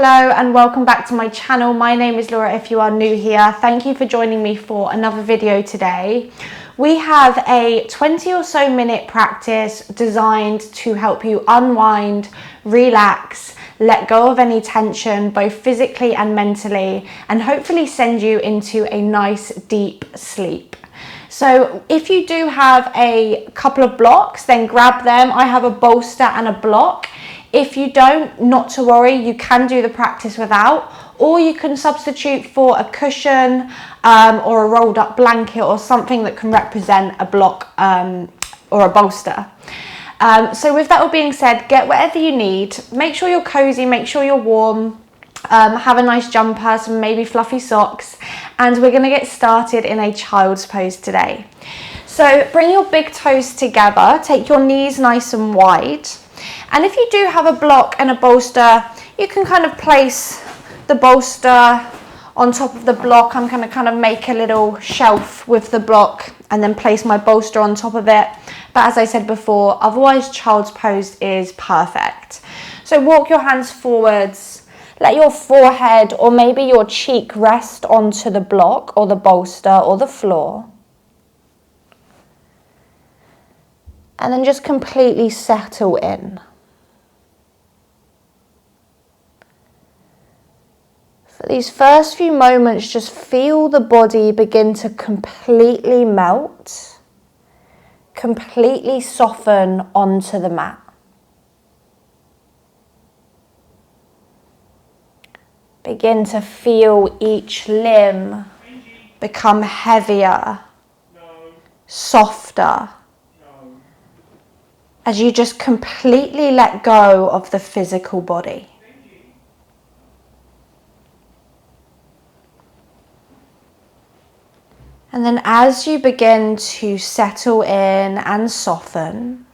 Hello and welcome back to my channel. My name is Laura if you are new here. Thank you for joining me for another video today. We have a 20 or so minute practice designed to help you unwind, relax, let go of any tension, both physically and mentally, and hopefully send you into a nice deep sleep. So if you do have a couple of blocks, then grab them. I have a bolster and a block. If you don't, not to worry, you can do the practice without, or you can substitute for a cushion or a rolled up blanket or something that can represent a block or a bolster. So with that all being said, get whatever you need. Make sure you're cozy, make sure you're warm. Have a nice jumper, some maybe fluffy socks, and we're going to get started in a child's pose today. So bring your big toes together, take your knees nice and wide, and if you do have a block and a bolster, you can kind of place the bolster on top of the block. I'm going to kind of make a little shelf with the block and then place my bolster on top of it, but as I said before, otherwise child's pose is perfect. So walk your hands forwards. Let your forehead or maybe your cheek rest onto the block or the bolster or the floor. And then just completely settle in. For these first few moments, just feel the body begin to completely melt, completely soften onto the mat. Begin to feel each limb become heavier, softer, as you just completely let go of the physical body. And then as you begin to settle in and soften,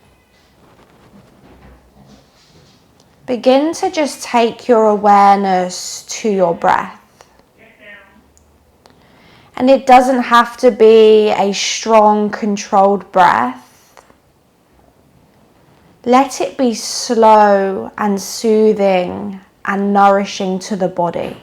begin to just take your awareness to your breath. And it doesn't have to be a strong, controlled breath. Let it be slow and soothing and nourishing to the body.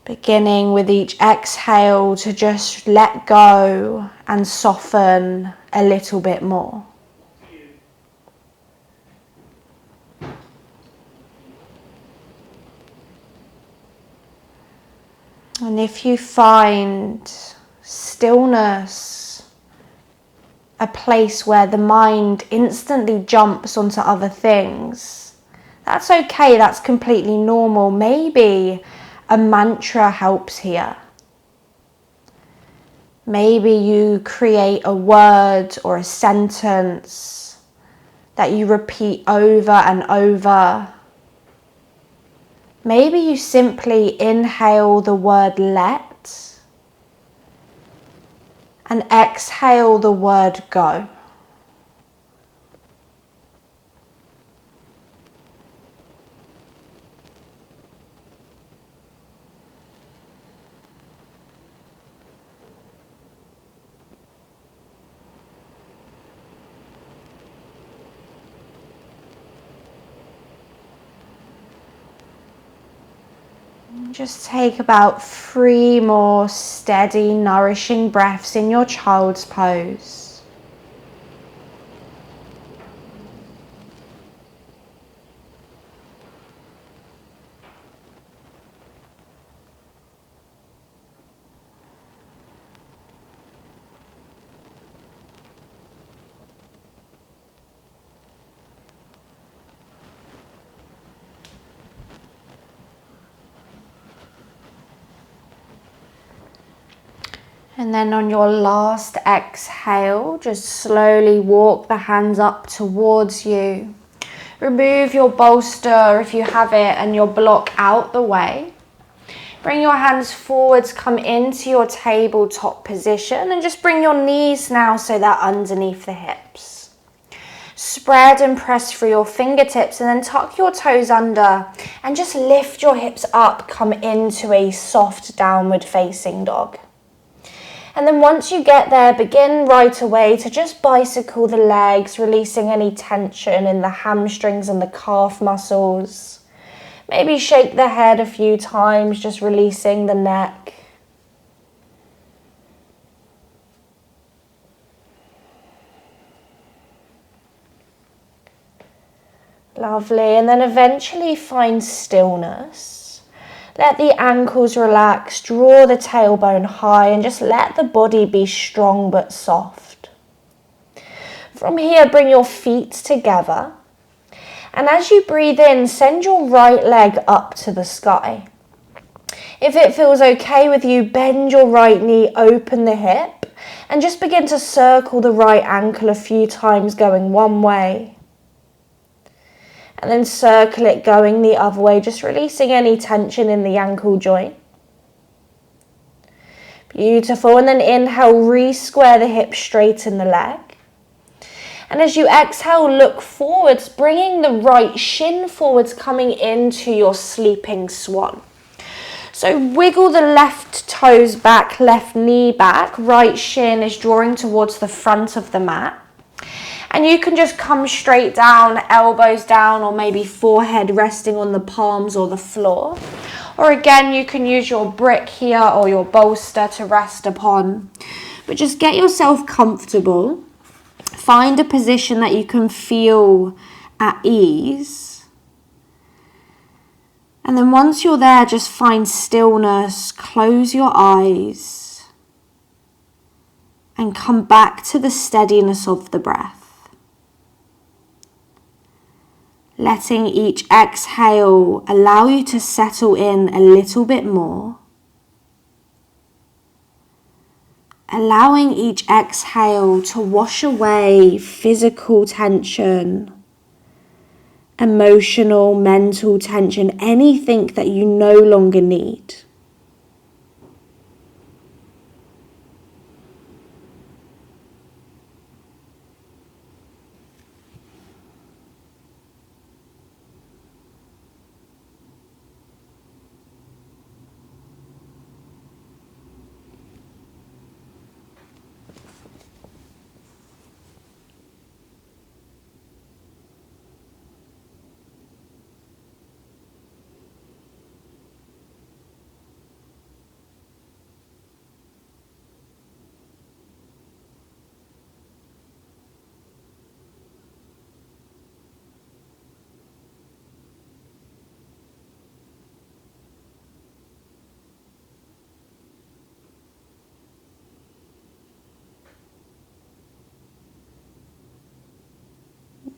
Beginning with each exhale to just let go and soften a little bit more. And if you find stillness, a place where the mind instantly jumps onto other things, that's okay, that's completely normal. Maybe a mantra helps here. Maybe you create a word or a sentence that you repeat over and over. Maybe you simply inhale the word let and exhale the word go. Just take about 3 more steady, nourishing breaths in your child's pose. And then on your last exhale, just slowly walk the hands up towards you. Remove your bolster if you have it and your block out the way. Bring your hands forwards, come into your tabletop position, and just bring your knees now so they're underneath the hips. Spread and press through your fingertips and then tuck your toes under and just lift your hips up, come into a soft downward facing dog. And then once you get there, begin right away to just bicycle the legs, releasing any tension in the hamstrings and the calf muscles. Maybe shake the head a few times, just releasing the neck. Lovely, and then eventually find stillness. Let the ankles relax, draw the tailbone high, and just let the body be strong but soft. From here, bring your feet together. And as you breathe in, send your right leg up to the sky. If it feels okay with you, bend your right knee, open the hip, and just begin to circle the right ankle a few times, going one way. And then circle it going the other way, just releasing any tension in the ankle joint. Beautiful. And then inhale, re-square the hip, straighten the leg. And as you exhale, look forwards, bringing the right shin forwards, coming into your sleeping swan. So wiggle the left toes back, left knee back, right shin is drawing towards the front of the mat. And you can just come straight down, elbows down, or maybe forehead resting on the palms or the floor. Or again, you can use your brick here or your bolster to rest upon. But just get yourself comfortable. Find a position that you can feel at ease. And then once you're there, just find stillness, close your eyes, and come back to the steadiness of the breath. Letting each exhale allow you to settle in a little bit more. Allowing each exhale to wash away physical tension, emotional, mental tension, anything that you no longer need.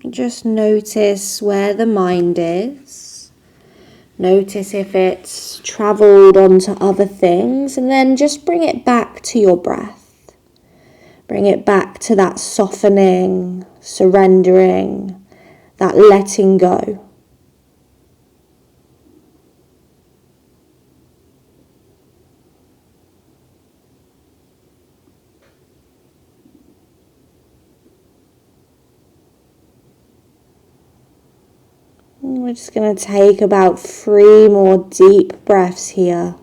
Just notice where the mind is. Notice if it's travelled onto other things, and then just bring it back to your breath. Bring it back to that softening, surrendering, that letting go. We're just going to take about 3 more deep breaths here.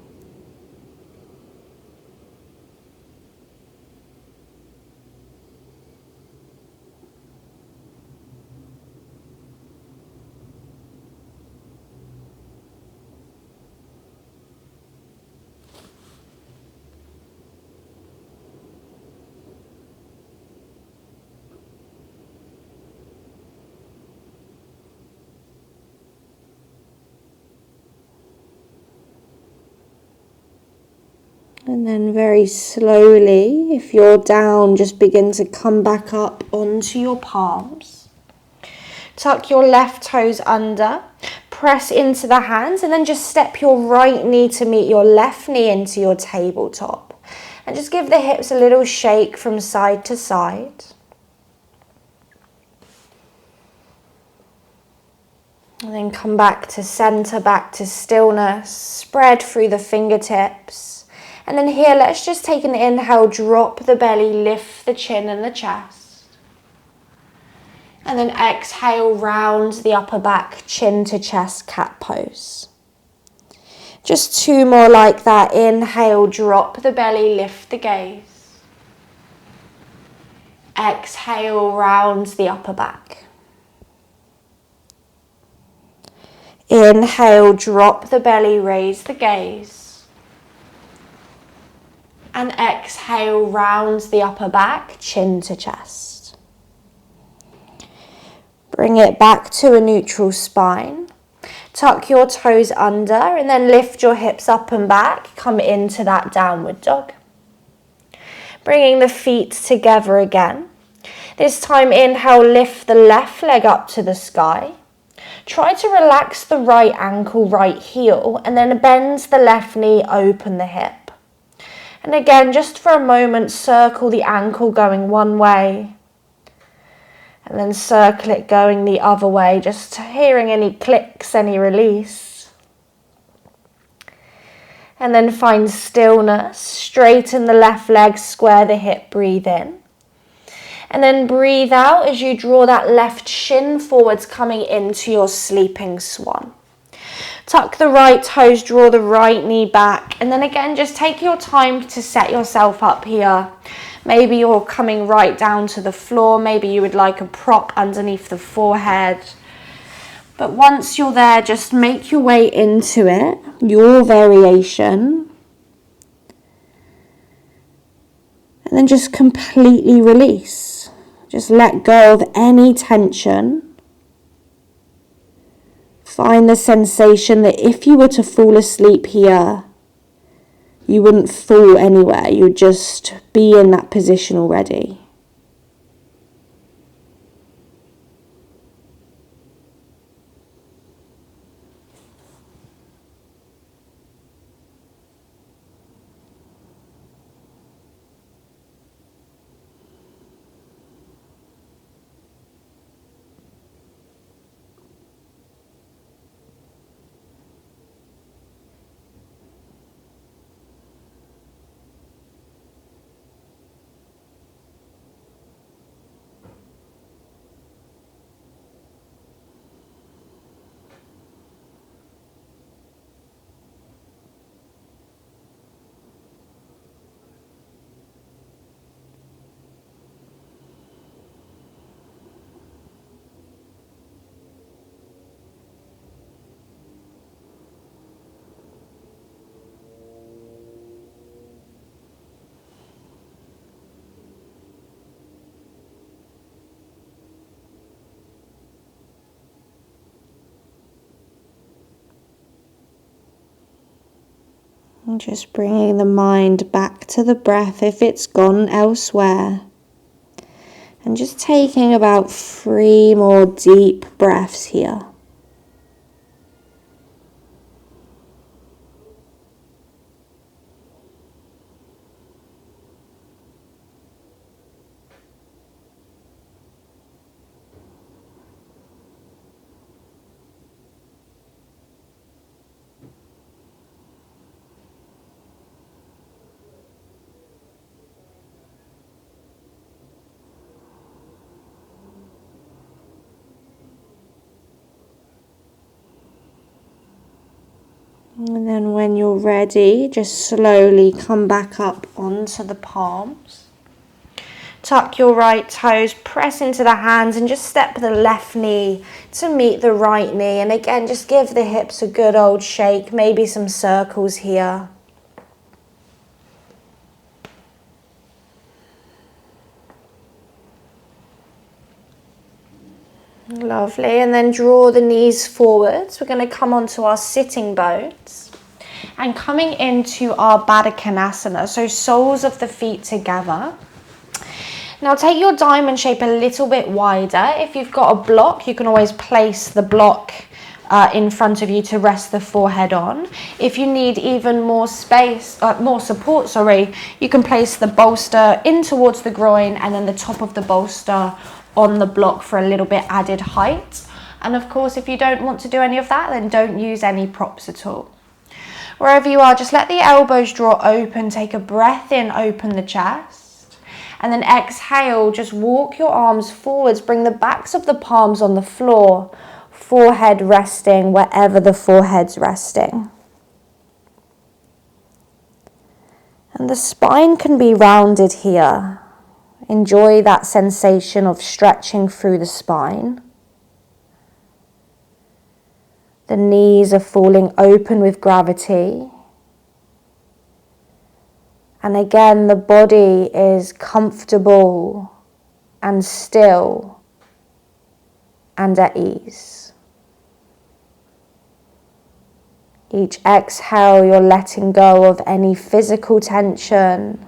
And then very slowly, if you're down, just begin to come back up onto your palms. Tuck your left toes under, press into the hands, and then just step your right knee to meet your left knee into your tabletop. And just give the hips a little shake from side to side. And then come back to center, back to stillness, spread through the fingertips. And then here, let's just take an inhale, drop the belly, lift the chin and the chest. And then exhale, round the upper back, chin to chest, cat pose. Just 2 more like that. Inhale, drop the belly, lift the gaze. Exhale, round the upper back. Inhale, drop the belly, raise the gaze. And exhale, round the upper back, chin to chest. Bring it back to a neutral spine. Tuck your toes under and then lift your hips up and back. Come into that downward dog. Bringing the feet together again. This time, inhale, lift the left leg up to the sky. Try to relax the right ankle, right heel, and then bend the left knee, open the hip. And again, just for a moment, circle the ankle going one way. And then circle it going the other way, just hearing any clicks, any release. And then find stillness, straighten the left leg, square the hip, breathe in. And then breathe out as you draw that left shin forwards, coming into your sleeping swan. Tuck the right toes, draw the right knee back. And then again, just take your time to set yourself up here. Maybe you're coming right down to the floor. Maybe you would like a prop underneath the forehead. But once you're there, just make your way into it, your variation. And then just completely release. Just let go of any tension. Find the sensation that if you were to fall asleep here, you wouldn't fall anywhere. You'd just be in that position already. And just bringing the mind back to the breath if it's gone elsewhere. And just taking about 3 more deep breaths here. And then when you're ready, just slowly come back up onto the palms. Tuck your right toes, press into the hands and just step the left knee to meet the right knee. And again, just give the hips a good old shake, maybe some circles here. Lovely, and then draw the knees forwards. We're going to come onto our sitting bones and coming into our Baddha Konasana, so soles of the feet together. Now take your diamond shape a little bit wider. If you've got a block, you can always place the block in front of you to rest the forehead on. If you need even more space, more support, you can place the bolster in towards the groin and then the top of the bolster on the block for a little bit added height. And of course, if you don't want to do any of that, then don't use any props at all. Wherever you are, just let the elbows draw open, take a breath in, open the chest, and then exhale, just walk your arms forwards, bring the backs of the palms on the floor, forehead resting wherever the forehead's resting. And the spine can be rounded here. Enjoy that sensation of stretching through the spine. The knees are falling open with gravity. And again, the body is comfortable and still and at ease. Each exhale, you're letting go of any physical tension,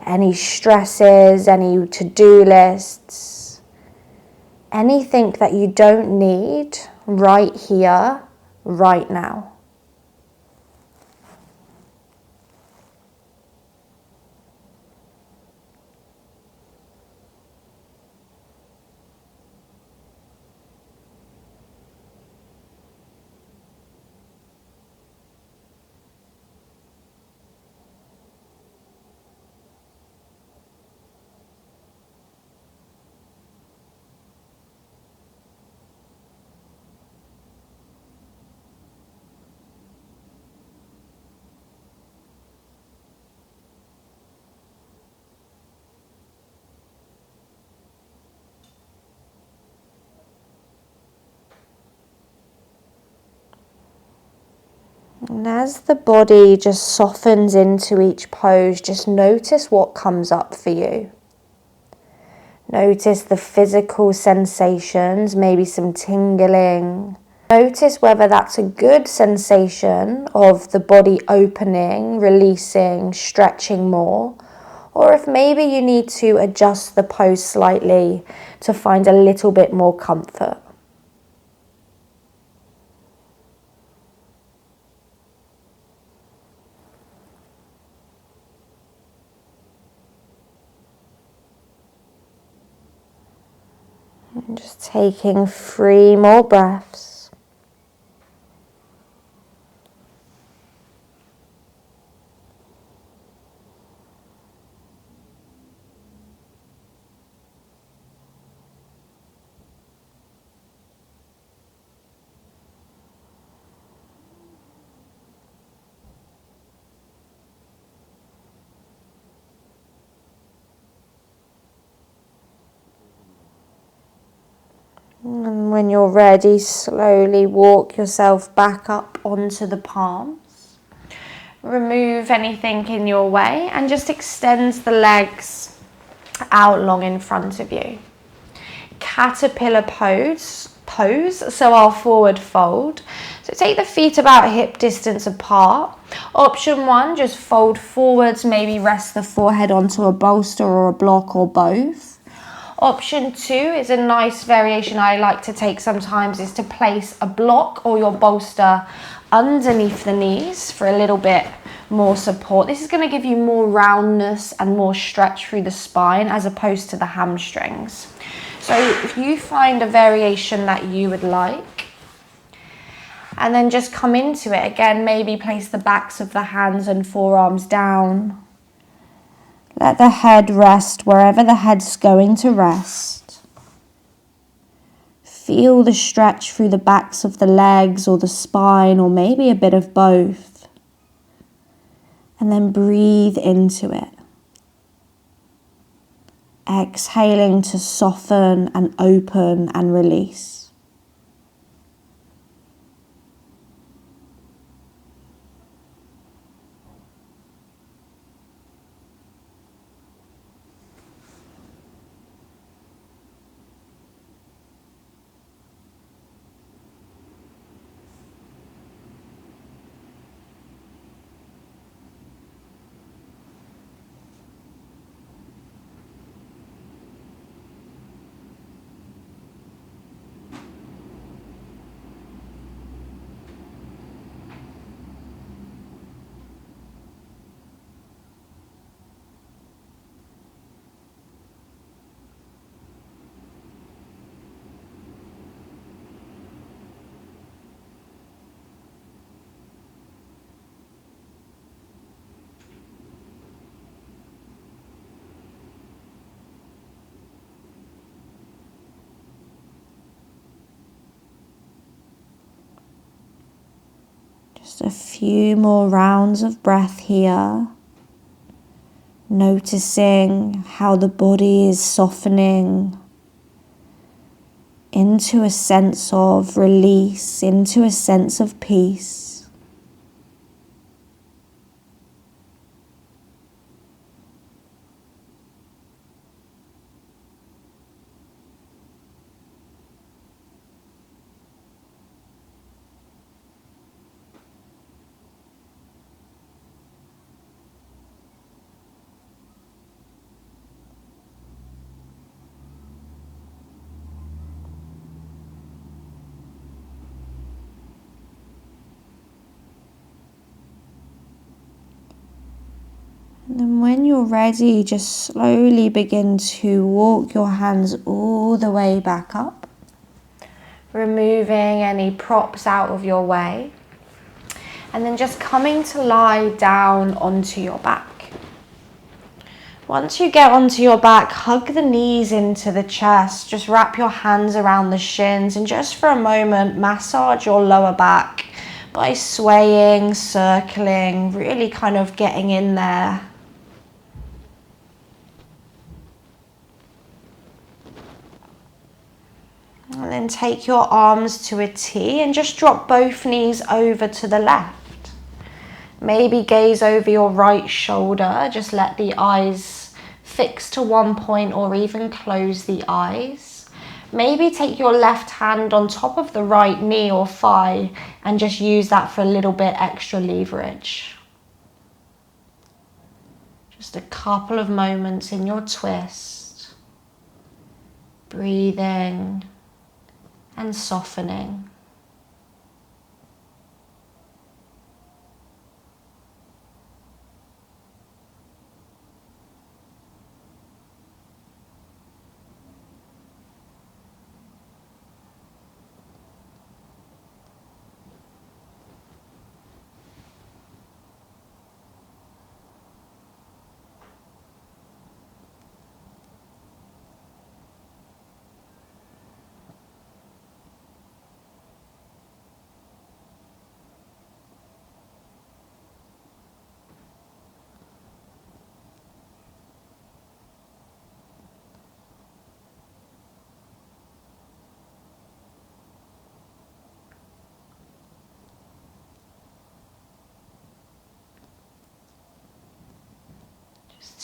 any stresses, any to-do lists, anything that you don't need right here, right now. And as the body just softens into each pose, just notice what comes up for you. Notice the physical sensations, maybe some tingling. Notice whether that's a good sensation of the body opening, releasing, stretching more, or if maybe you need to adjust the pose slightly to find a little bit more comfort. And just taking 3 more breaths. And when you're ready, slowly walk yourself back up onto the palms. Remove anything in your way and just extend the legs out long in front of you. Caterpillar pose, so our forward fold. So take the feet about hip distance apart. Option 1, just fold forwards, maybe rest the forehead onto a bolster or a block or both. Option 2 is a nice variation I like to take sometimes, is to place a block or your bolster underneath the knees for a little bit more support. This is going to give you more roundness and more stretch through the spine as opposed to the hamstrings. So if you find a variation that you would like, and then just come into it again, maybe place the backs of the hands and forearms down. Let the head rest wherever the head's going to rest. Feel the stretch through the backs of the legs or the spine, or maybe a bit of both. And then breathe into it. Exhaling to soften and open and release. Just a few more rounds of breath here. Noticing how the body is softening into a sense of release, into a sense of peace. And then when you're ready, just slowly begin to walk your hands all the way back up, removing any props out of your way. And then just coming to lie down onto your back. Once you get onto your back, hug the knees into the chest. Just wrap your hands around the shins and just for a moment, massage your lower back by swaying, circling, really kind of getting in there. And then take your arms to a T and just drop both knees over to the left. Maybe gaze over your right shoulder. Just let the eyes fix to one point or even close the eyes. Maybe take your left hand on top of the right knee or thigh and just use that for a little bit extra leverage. Just a couple of moments in your twist. Breathing and softening.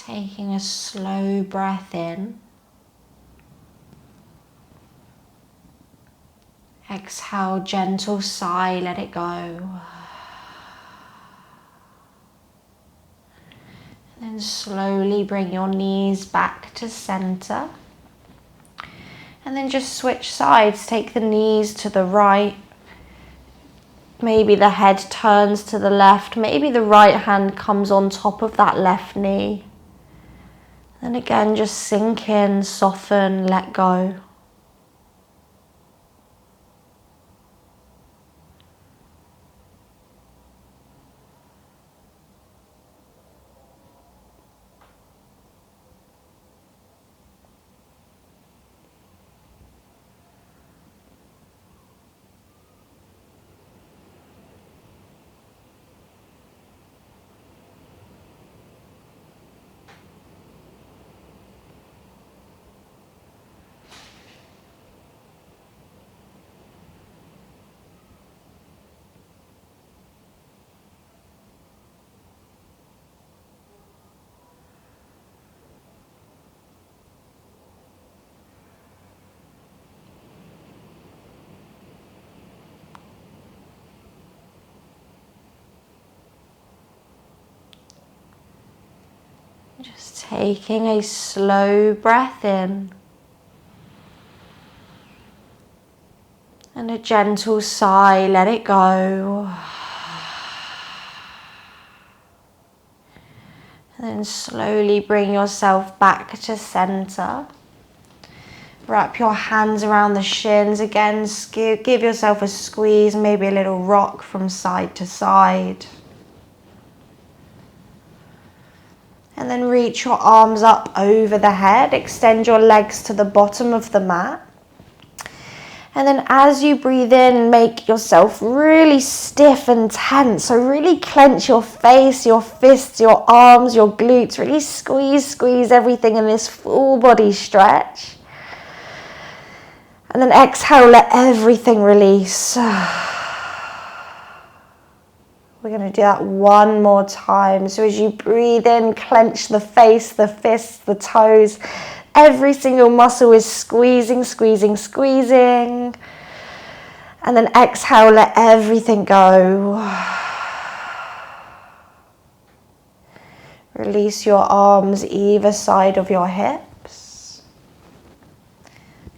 Taking a slow breath in. Exhale, gentle sigh, let it go. And then slowly bring your knees back to center. And then just switch sides. Take the knees to the right. Maybe the head turns to the left. Maybe the right hand comes on top of that left knee. And again, just sink in, soften, let go. Just taking a slow breath in and a gentle sigh, let it go. And then slowly bring yourself back to center. Wrap your hands around the shins again, give yourself a squeeze, maybe a little rock from side to side. And then reach your arms up over the head, extend your legs to the bottom of the mat. And then as you breathe in, make yourself really stiff and tense. So really clench your face, your fists, your arms, your glutes. Really squeeze everything in this full body stretch. And then exhale, let everything release. We're going to do that one more time. So as you breathe in, clench the face, the fists, the toes. Every single muscle is squeezing. And then exhale, let everything go. Release your arms either side of your hips.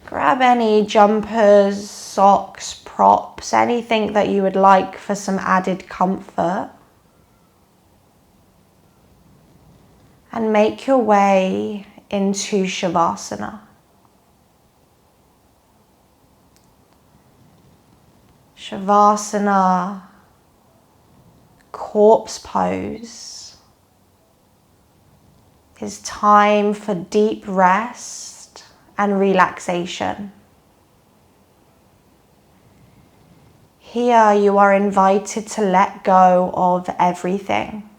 Grab any jumpers, socks, props, anything that you would like for some added comfort. And make your way into Shavasana. Shavasana, corpse pose, is time for deep rest and relaxation. Here you are invited to let go of everything,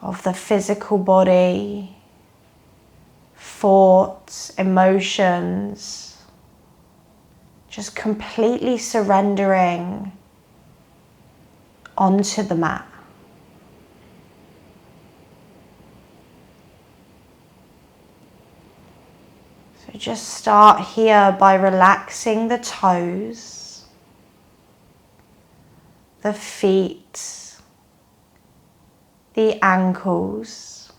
of the physical body, thoughts, emotions, just completely surrendering onto the mat. So just start here by relaxing the toes, the feet, the ankles.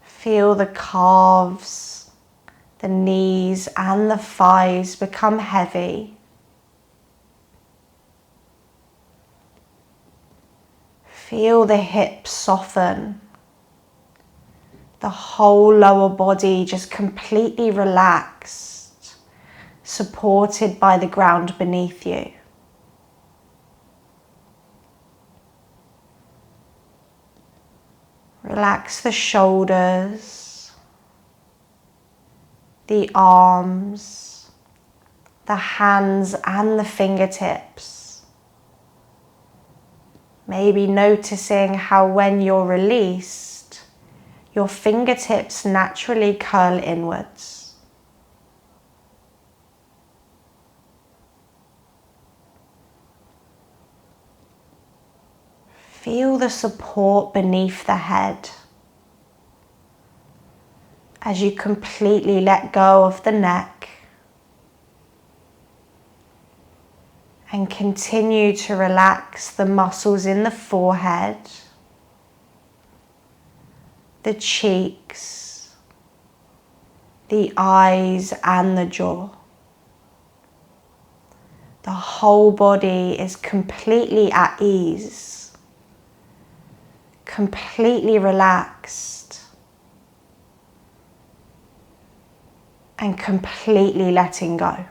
Feel the calves, the knees and the thighs become heavy. Feel the hips soften. The whole lower body just completely relaxed, supported by the ground beneath you. Relax the shoulders, the arms, the hands and the fingertips. Maybe noticing how when you're released, your fingertips naturally curl inwards. Feel the support beneath the head as you completely let go of the neck and continue to relax the muscles in the forehead, the cheeks, the eyes and the jaw. The whole body is completely at ease, completely relaxed, and completely letting go.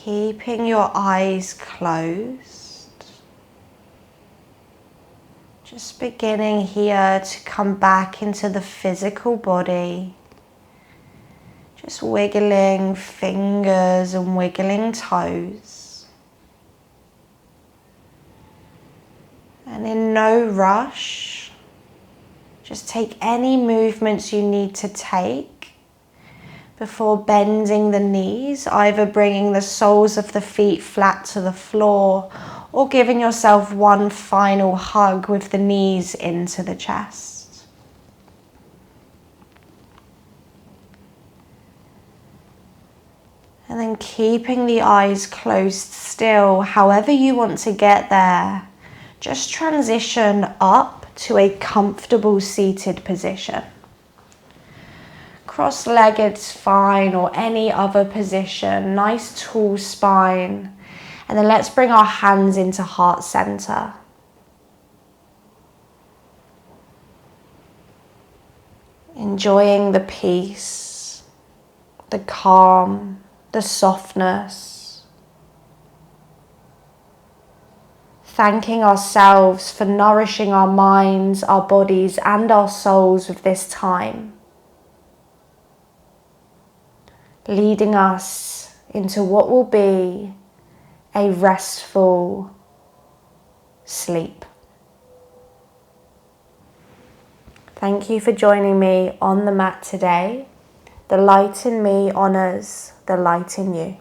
Keeping your eyes closed. Just beginning here to come back into the physical body. Just wiggling fingers and wiggling toes. And in no rush, just take any movements you need to take before bending the knees, either bringing the soles of the feet flat to the floor or giving yourself one final hug with the knees into the chest. And then keeping the eyes closed still, however you want to get there, just transition up to a comfortable seated position. Cross-legged is fine, or any other position, nice tall spine. And then let's bring our hands into heart center. Enjoying the peace, the calm, the softness. Thanking ourselves for nourishing our minds, our bodies, and our souls with this time. Leading us into what will be a restful sleep. Thank you for joining me on the mat today. The light in me honors the light in you.